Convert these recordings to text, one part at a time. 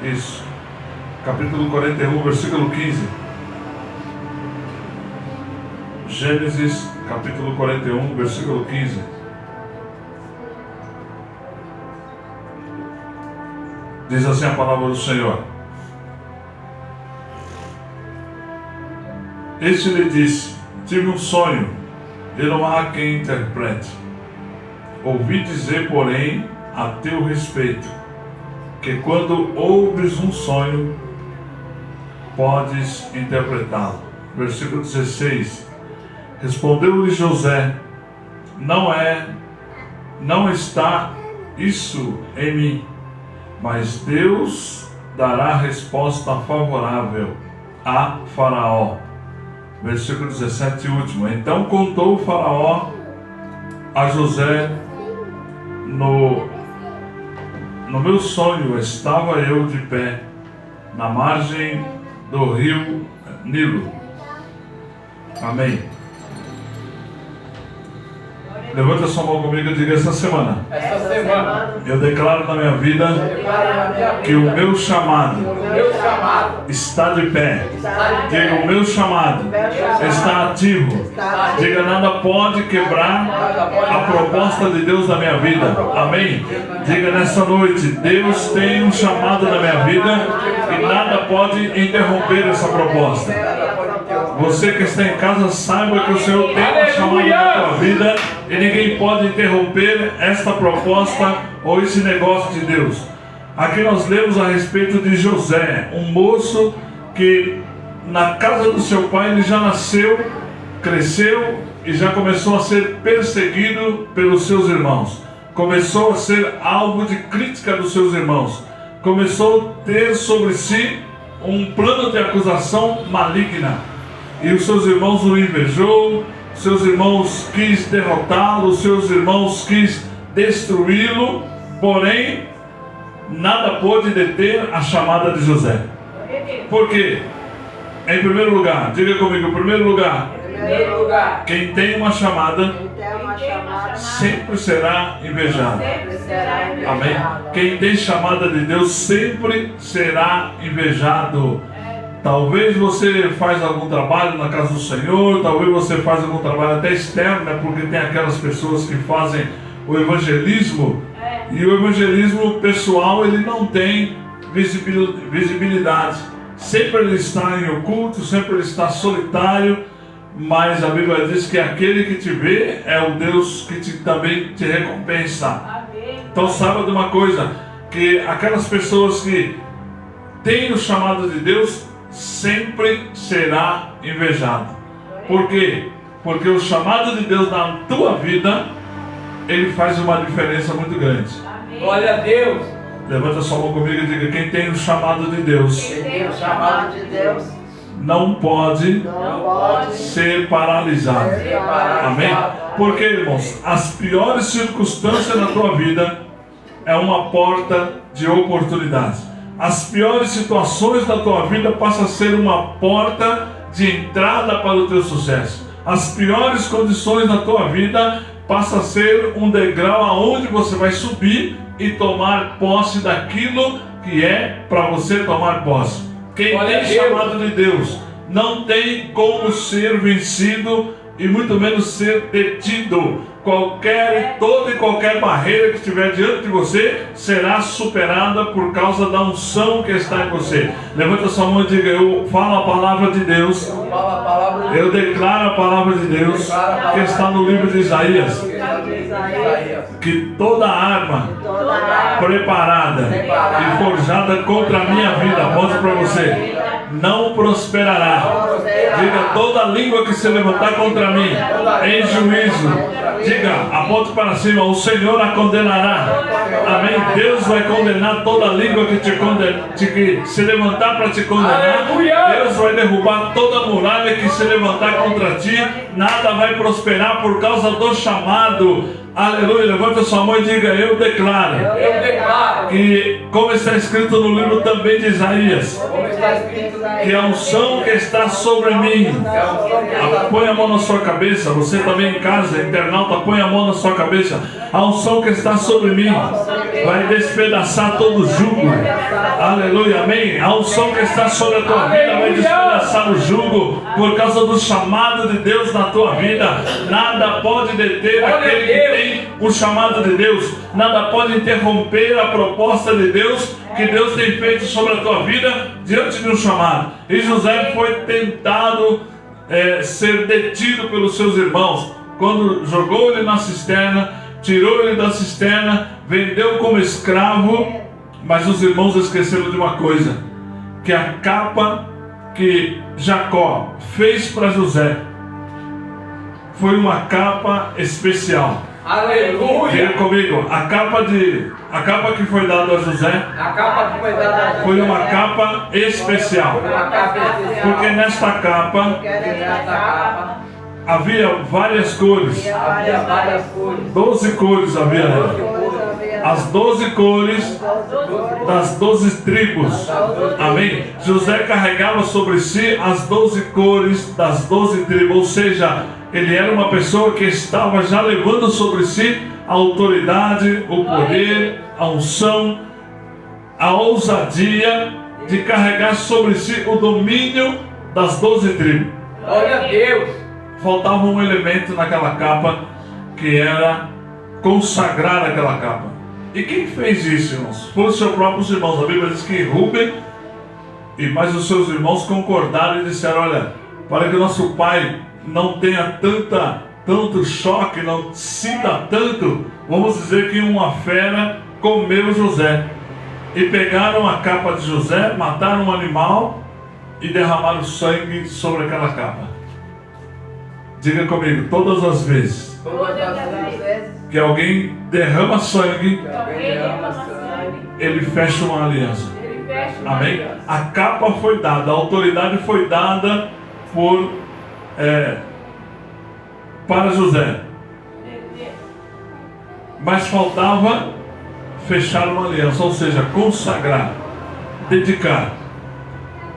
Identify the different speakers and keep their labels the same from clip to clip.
Speaker 1: Isso. Capítulo 41, versículo 15. Gênesis, capítulo 41, versículo 15. Diz assim a palavra do Senhor. Este lhe disse: tive um sonho, e não há quem interprete. Ouvi dizer, porém, a teu respeito, que quando ouves um sonho, podes interpretá-lo. Versículo 16. Respondeu-lhe José: não está isso em mim, mas Deus dará resposta favorável a Faraó. Versículo 17 e último. Então contou o Faraó a José: no meu sonho estava eu de pé na margem do rio Nilo. Amém. Levanta sua mão comigo e diga: essa semana eu declaro na minha vida que o meu chamado está de pé. Diga: o meu chamado está ativo. Diga: nada pode quebrar a proposta de Deus na minha vida. Amém. Diga nessa noite: Deus tem um chamado na minha vida e nada pode interromper essa proposta. Você que está em casa, saiba que o Senhor tem um chamado na tua vida e ninguém pode interromper esta proposta ou esse negócio de Deus. Aqui nós lemos a respeito de José, um moço que na casa do seu pai ele já nasceu, cresceu e já começou a ser perseguido pelos seus irmãos. Começou a ser alvo de crítica dos seus irmãos. Começou a ter sobre si um plano de acusação maligna. E os seus irmãos o invejou, seus irmãos quis derrotá-lo, seus irmãos quis destruí-lo, porém, nada pôde deter a chamada de José. Por quê? Em primeiro lugar, diga comigo: em primeiro lugar, quem tem uma chamada sempre será invejado. Amém? Quem tem chamada de Deus sempre será invejado. Talvez você faz algum trabalho na casa do Senhor, talvez você faz algum trabalho até externo, né? Porque tem aquelas pessoas que fazem o evangelismo, e o evangelismo pessoal ele não tem visibilidade. Sempre ele está em oculto, sempre ele está solitário, mas a Bíblia diz que aquele que te vê é o Deus que também te recompensa. Então saiba de uma coisa, que aquelas pessoas que têm o chamado de Deus sempre será invejado. Por quê? Porque o chamado de Deus na tua vida, ele faz uma diferença muito grande.
Speaker 2: Glória a Deus.
Speaker 1: Levanta sua mão comigo e diga: quem tem o chamado de Deus, não pode ser paralisado. Amém? Porque, irmãos, as piores circunstâncias na tua vida é uma porta de oportunidade. As piores situações da tua vida passam a ser uma porta de entrada para o teu sucesso. As piores condições da tua vida passam a ser um degrau aonde você vai subir e tomar posse daquilo que é para você tomar posse. Quem tem chamado de Deus não tem como ser vencido e muito menos ser detido. Toda e qualquer barreira que estiver diante de você será superada por causa da unção que está em você. Levanta sua mão e diga: eu falo a palavra de Deus, eu declaro a palavra de Deus que está no livro de Isaías, que toda arma preparada e forjada contra a minha vida, aponte para você, não prosperará. Diga: toda língua que se levantar contra mim em juízo, diga, aponte para cima, o Senhor a condenará. Amém? Deus vai condenar toda língua que se levantar para te condenar. Deus vai derrubar toda muralha que se levantar contra ti. Nada vai prosperar por causa do chamado. Aleluia, levanta sua mão e diga: eu declaro que, como está escrito no livro também de Isaías, que a unção que está sobre mim, põe a mão na sua cabeça, você também em casa, internauta, põe a mão na sua cabeça, a unção que está sobre mim vai despedaçar todo jugo. Aleluia, amém. A unção que está sobre a tua vida vai despedaçar o jugo por causa do chamado de Deus na tua vida. Nada pode deter aquele que tem o chamado de Deus. Nada pode interromper a proposta de Deus que Deus tem feito sobre a tua vida diante de um chamado. E José foi tentado ser detido pelos seus irmãos quando jogou ele na cisterna, tirou ele da cisterna, vendeu como escravo. Mas os irmãos esqueceram de uma coisa, que a capa que Jacó fez para José foi uma capa especial.
Speaker 2: Aleluia!
Speaker 1: Diga comigo, a capa que foi dada a José foi uma capa especial. Porque nesta capa havia várias cores. 12 cores havia nela. As 12 cores das 12 tribos. Amém? José carregava sobre si as 12 cores das 12 tribos. Ou seja, ele era uma pessoa que estava já levando sobre si a autoridade, o poder, a unção, a ousadia de carregar sobre si o domínio das 12 tribos.
Speaker 2: Glória a Deus!
Speaker 1: Faltava um elemento naquela capa, que era consagrar aquela capa. E quem fez isso, irmãos? Foram os seus próprios irmãos. A Bíblia diz que Rúben e mais os seus irmãos concordaram e disseram: olha, para que o nosso pai não tenha tanto choque, não sinta tanto, vamos dizer que uma fera comeu José. E pegaram a capa de José, mataram um animal e derramaram sangue sobre aquela capa. Diga comigo, todas as vezes que alguém derrama sangue, ele fecha uma aliança. Amém? A capa foi dada, a autoridade foi dada para José. Mas faltava fechar uma aliança, ou seja, consagrar, dedicar.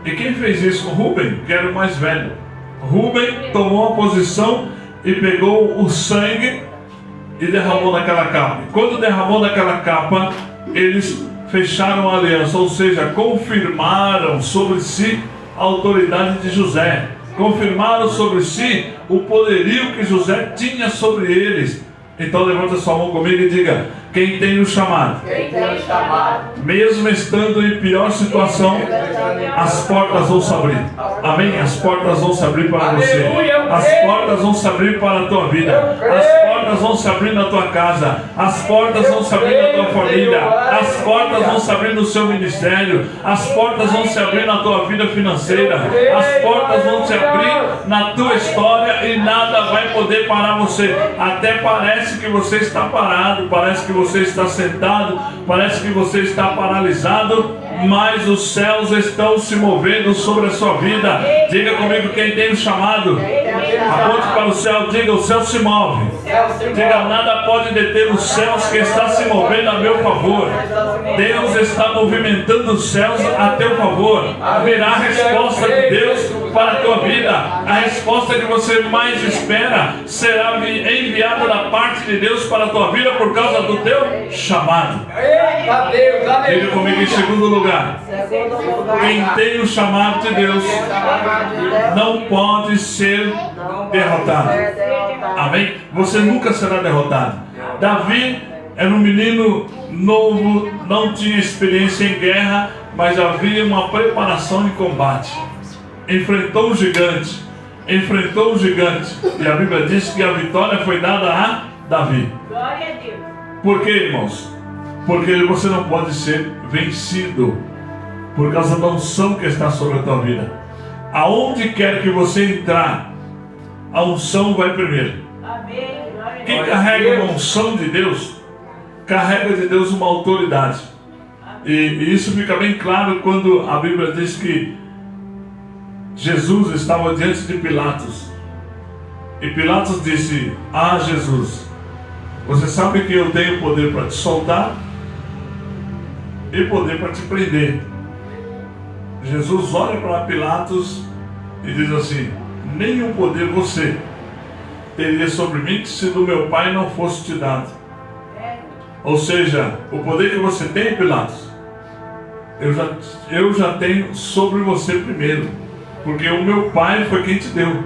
Speaker 1: E quem fez isso? Rúben, que era o mais velho. Rúben tomou a posição e pegou o sangue e derramou naquela capa. E quando derramou naquela capa, eles fecharam a aliança, ou seja, confirmaram sobre si a autoridade de José. Confirmaram sobre si o poderio que José tinha sobre eles. Então levanta sua mão comigo e diga: quem tem o chamado, mesmo estando em pior situação, as portas vão se abrir. Amém? As portas vão se abrir para você. As portas vão se abrir para a tua vida. As portas vão se abrir na tua casa. As portas vão se abrir na tua família. As portas vão se abrir no seu ministério. As portas vão se abrir na tua vida financeira. As portas vão se abrir na tua história e nada vai poder parar você. Até parece que você está parado, parece que você está sentado, parece que você está paralisado, mas os céus estão se movendo sobre a sua vida. Diga comigo, quem tem o chamado, aponte para o céu, diga: o céu se move. Diga: nada pode deter os céus que está se movendo a meu favor. Deus está movimentando os céus a teu favor. Virá a resposta de Deus para a tua vida. A resposta que você mais espera será enviada da parte de Deus para a tua vida por causa do teu chamado. Diga comigo, em segundo lugar, quem tem o chamado de Deus não pode ser derrotado. Amém? Você nunca será derrotado. Davi era um menino novo, não tinha experiência em guerra, mas havia uma preparação em combate. Enfrentou o gigante, e a Bíblia diz que a vitória foi dada a Davi.
Speaker 3: Glória a Deus.
Speaker 1: Por quê, irmãos? Porque você não pode ser vencido por causa da unção que está sobre a tua vida. Aonde quer que você entrar, a unção vai primeiro.
Speaker 3: Amém.
Speaker 1: Quem carrega uma unção de Deus, carrega de Deus uma autoridade. E isso fica bem claro quando a Bíblia diz que Jesus estava diante de Pilatos. E Pilatos disse: ah, Jesus, você sabe que eu tenho poder para te soltar e poder para te prender. Jesus olha para Pilatos e diz assim: nenhum poder você teria sobre mim se do meu Pai não fosse te dado. Ou seja, o poder que você tem, Pilatos, eu já tenho sobre você primeiro, porque o meu Pai foi quem te deu.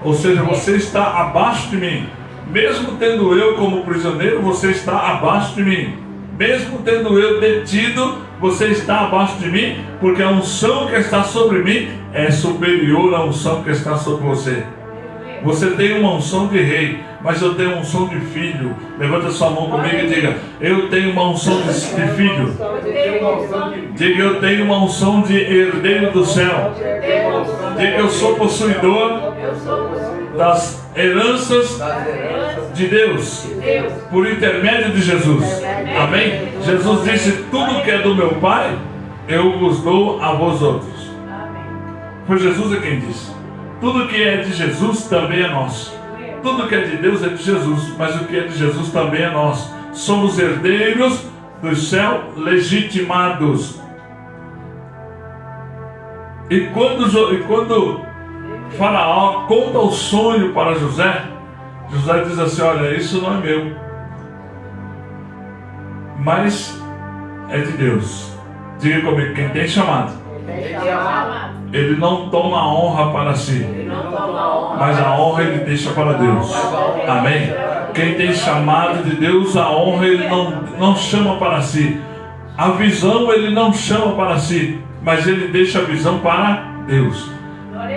Speaker 1: Ou seja, você está abaixo de mim. Mesmo tendo eu como prisioneiro, você está abaixo de mim. Mesmo tendo eu detido, você está abaixo de mim, porque a unção que está sobre mim é superior à unção que está sobre você. Você tem uma unção de rei, mas eu tenho uma unção de filho. Levanta sua mão comigo e diga: eu tenho uma unção de filho. Diga: eu tenho uma unção de herdeiro do céu. Diga: eu sou possuidor das heranças de Deus, por intermédio de Jesus. Amém? Jesus disse: tudo que é do meu Pai, eu vos dou a vós outros. Foi Jesus quem disse. Tudo que é de Jesus também é nosso. Tudo que é de Deus é de Jesus, mas o que é de Jesus também é nosso. Somos herdeiros do céu, legitimados. E quando Faraó conta o sonho para José, José diz assim: olha, isso não é meu, mas é de Deus. Diga comigo: quem tem chamado, ele não toma a honra para si, mas a honra ele deixa para Deus. Amém? Quem tem chamado de Deus, a honra ele não chama para si. A visão ele não chama para si, mas ele deixa a visão para Deus.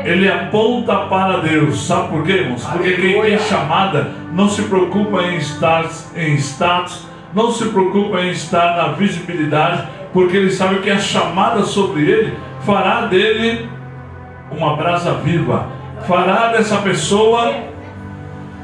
Speaker 1: Ele aponta para Deus. Sabe por quê, irmãos? Porque quem tem chamada não se preocupa em estar em status, não se preocupa em estar na visibilidade, porque ele sabe que a chamada sobre ele fará dele uma brasa viva, fará dessa pessoa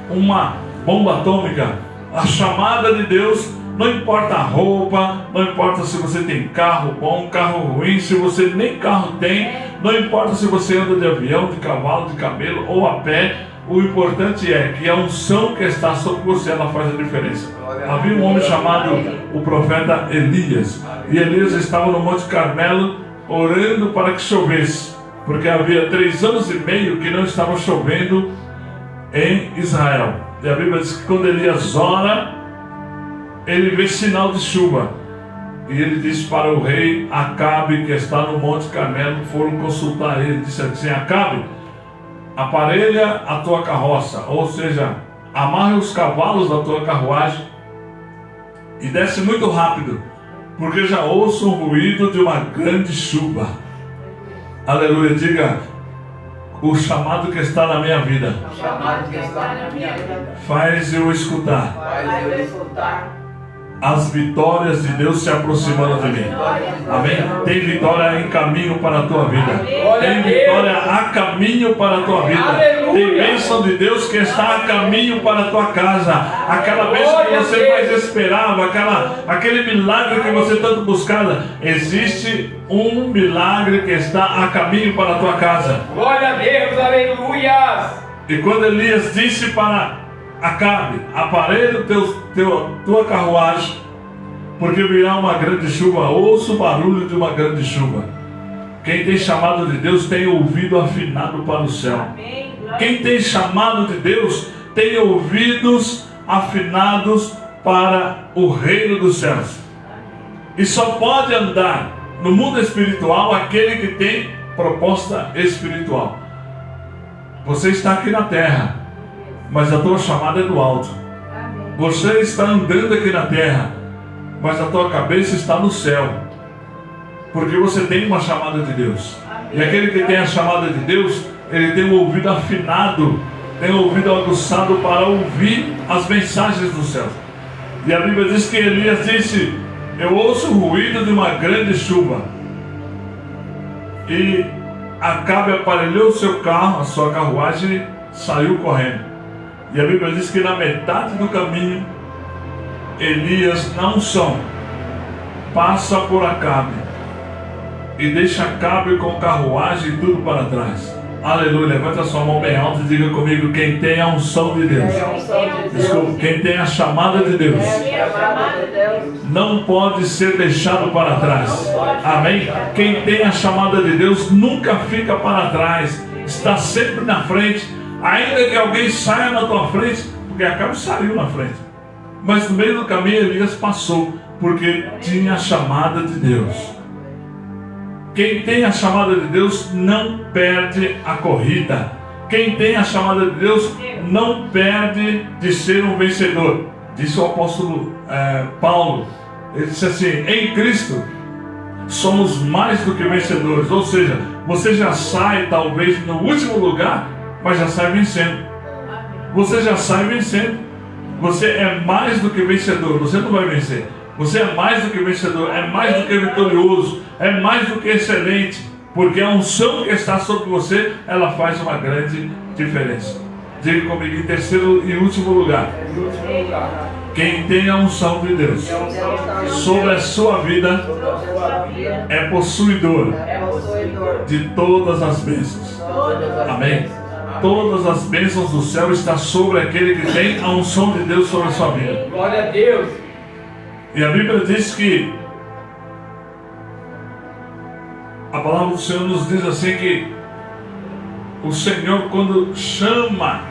Speaker 1: uma bomba atômica. A chamada de Deus, não importa a roupa, não importa se você tem carro bom, carro ruim, se você nem carro tem, não importa se você anda de avião, de cavalo, de camelo ou a pé, o importante é que a unção que está sobre você, ela faz a diferença. Havia um homem chamado o profeta Elias, e Elias estava no Monte Carmelo orando para que chovesse, porque havia 3 anos e meio que não estava chovendo em Israel. E a Bíblia diz que quando Elias ora, ele vê sinal de chuva. E ele disse para o rei Acabe, que está no Monte Carmelo, foram consultar ele, disse assim: Acabe, aparelha a tua carroça, ou seja, amarre os cavalos da tua carruagem e desce muito rápido, porque já ouço o ruído de uma grande chuva. Aleluia. Diga: o chamado que está na minha vida faz eu escutar as vitórias de Deus se aproximando de mim. Amém? Tem vitória em caminho para a tua vida. Tem vitória a caminho para a tua vida. Tem bênção de Deus que está a caminho para a tua casa. Aquela bênção que você mais esperava, aquele milagre que você tanto buscava. Existe um milagre que está a caminho para a tua casa.
Speaker 2: Glória a Deus, aleluia!
Speaker 1: E quando Elias disse para Acabe: aparelha tua carruagem, porque virá uma grande chuva, ouça o barulho de uma grande chuva. Quem tem chamado de Deus tem ouvido afinado para o céu. Quem tem chamado de Deus tem ouvidos afinados para o reino dos céus. E só pode andar no mundo espiritual aquele que tem proposta espiritual. Você está aqui na terra, mas a tua chamada é do alto. Você está andando aqui na terra, mas a tua cabeça está no céu, porque você tem uma chamada de Deus. E aquele que tem a chamada de Deus, ele tem o ouvido afinado, tem o ouvido aguçado para ouvir as mensagens do céu. E a Bíblia diz que Elias disse: eu ouço o ruído de uma grande chuva. E Acabe aparelhou o seu carro, a sua carruagem, e saiu correndo. E a Bíblia diz que na metade do caminho, Elias, na unção, passa por Acabe e deixa Acabe com carruagem e tudo para trás. Aleluia. Levanta sua mão bem alta e diga comigo: quem tem a unção de Deus, desculpa, quem tem a chamada de Deus, não pode ser deixado para trás. Amém? Quem tem a chamada de Deus nunca fica para trás, está sempre na frente. Ainda que alguém saia na tua frente, porque Acabe saiu na frente. Mas no meio do caminho Elias passou, porque tinha a chamada de Deus. Quem tem a chamada de Deus não perde a corrida. Quem tem a chamada de Deus não perde de ser um vencedor. Disse o apóstolo Paulo. Ele disse assim: em Cristo somos mais do que vencedores. Ou seja, você já sai talvez no último lugar, mas já sai vencendo. Você já sai vencendo. Você é mais do que vencedor. Você não vai vencer. Você é mais do que vencedor, é mais do que vitorioso, é mais do que excelente, porque a unção que está sobre você, ela faz uma grande diferença. Diga comigo, em terceiro e último lugar, quem tem a unção de Deus sobre a sua vida é possuidor de todas as bênçãos. Amém? Todas as bênçãos do céu estão sobre aquele que tem a unção de Deus sobre a sua vida.
Speaker 2: Glória a Deus.
Speaker 1: E a Bíblia diz que a palavra do Senhor nos diz assim que o Senhor, quando chama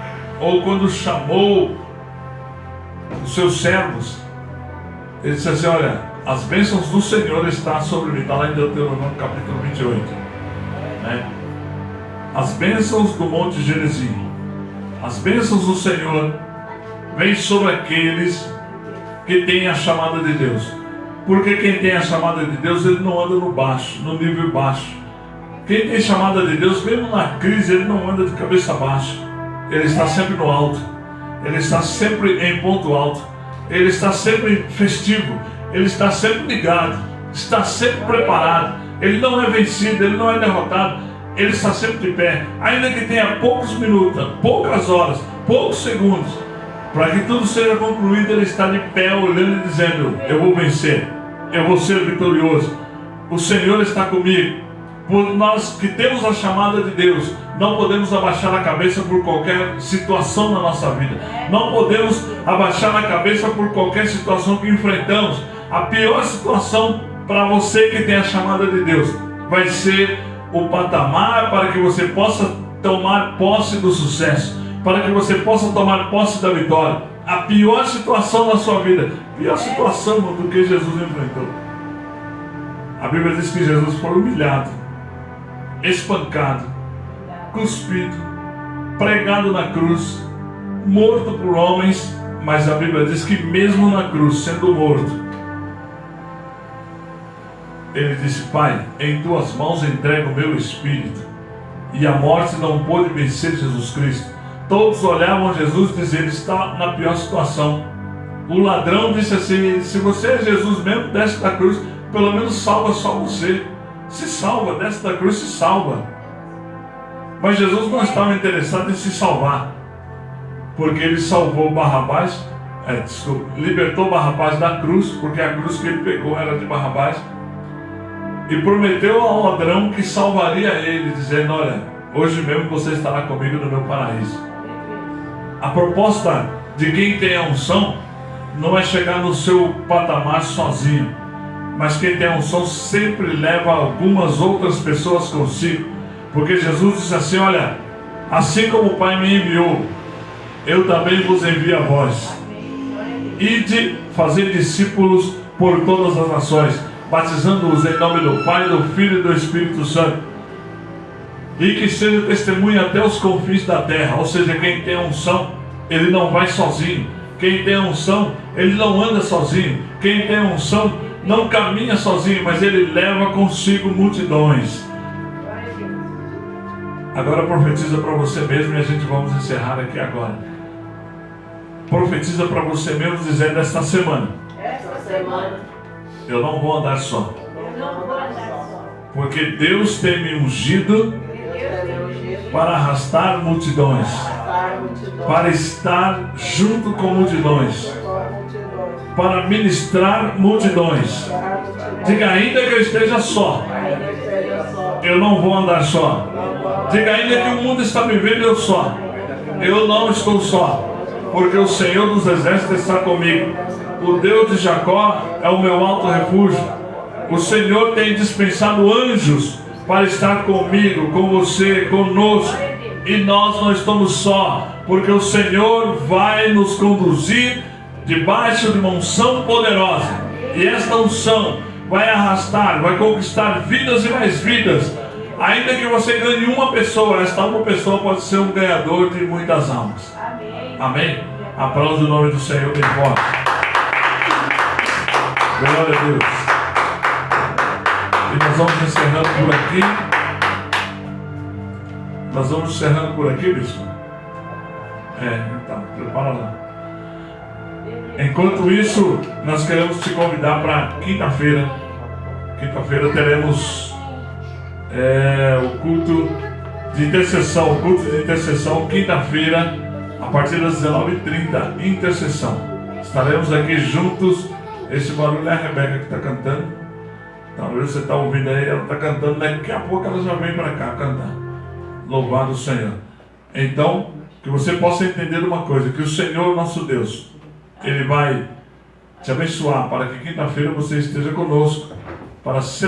Speaker 1: ou quando chamou os seus servos, ele disse assim: olha, as bênçãos do Senhor estão sobre mim. Está lá em Deuteronômio capítulo 28, né? As bênçãos do Monte Gerizim, as bênçãos do Senhor vêm sobre aqueles que tem a chamada de Deus. Porque quem tem a chamada de Deus, ele não anda no baixo, no nível baixo. Quem tem chamada de Deus, mesmo na crise, ele não anda de cabeça baixa. Ele está sempre no alto. Ele está sempre em ponto alto. Ele está sempre festivo. Ele está sempre ligado. Está sempre preparado. Ele não é vencido, ele não é derrotado. Ele está sempre de pé. Ainda que tenha poucos minutos, poucas horas, poucos segundos, para que tudo seja concluído, ele está de pé olhando e dizendo: eu vou vencer, eu vou ser vitorioso, o Senhor está comigo. Por nós que temos a chamada de Deus, não podemos abaixar a cabeça por qualquer situação na nossa vida. Não podemos abaixar a cabeça por qualquer situação que enfrentamos. A pior situação para você que tem a chamada de Deus vai ser o patamar para que você possa tomar posse do sucesso, para que você possa tomar posse da vitória. A pior situação da sua vida, pior situação do que Jesus enfrentou. A Bíblia diz que Jesus foi humilhado, espancado, cuspido, pregado na cruz, morto por homens, mas a Bíblia diz que mesmo na cruz, sendo morto, ele disse: Pai, em tuas mãos entrego o meu espírito. E a morte não pôde vencer Jesus Cristo. Todos olhavam Jesus e diziam: ele está na pior situação. O ladrão disse assim: se você é Jesus mesmo, desce da cruz, pelo menos salva só você. Se salva, desce da cruz, se salva. Mas Jesus não estava interessado em se salvar, porque ele salvou Barrabás, libertou Barrabás da cruz, porque a cruz que ele pegou era de Barrabás, e prometeu ao ladrão que salvaria ele, dizendo: olha, hoje mesmo você estará comigo no meu paraíso. A proposta de quem tem a unção não é chegar no seu patamar sozinho, mas quem tem a unção sempre leva algumas outras pessoas consigo, porque Jesus disse assim: olha, assim como o Pai me enviou, eu também vos envio a vós. Ide fazer discípulos por todas as nações, batizando-os em nome do Pai, do Filho e do Espírito Santo, e que seja testemunha até os confins da terra. Ou seja, quem tem a unção, ele não vai sozinho. Quem tem a unção, ele não anda sozinho. Quem tem a unção, não caminha sozinho, mas ele leva consigo multidões. Agora profetiza para você mesmo, e a gente vamos encerrar aqui agora. Profetiza para você mesmo, dizendo: esta semana eu não vou andar só, porque Deus tem me ungido para arrastar multidões, para estar junto com multidões, para ministrar multidões. Diga: ainda que eu esteja só, eu não vou andar só. Diga: ainda que o mundo está me vendo eu só, eu não estou só, porque o Senhor dos Exércitos está comigo. O Deus de Jacó é o meu alto refúgio. O Senhor tem dispensado anjos para estar comigo, com você, conosco. E nós não estamos só, porque o Senhor vai nos conduzir debaixo de uma unção poderosa. E esta unção vai arrastar, vai conquistar vidas e mais vidas. Ainda que você ganhe uma pessoa, esta uma pessoa pode ser um ganhador de muitas almas. Amém? Aplauda o nome do Senhor bem forte. Glória a Deus. E nós vamos encerrando por aqui. Nós vamos encerrando por aqui, bispo. Então, prepara lá. Enquanto isso, nós queremos te convidar para quinta-feira. Quinta-feira teremos o culto de intercessão. O culto de intercessão, quinta-feira, a partir das 19h30, intercessão. Estaremos aqui juntos. Esse barulho é a Rebeca que está cantando. Talvez você está ouvindo aí, ela está cantando. Daqui a pouco ela já vem para cá cantar. Louvado o Senhor. Então, que você possa entender uma coisa, que o Senhor, nosso Deus, Ele vai te abençoar para que quinta-feira você esteja conosco para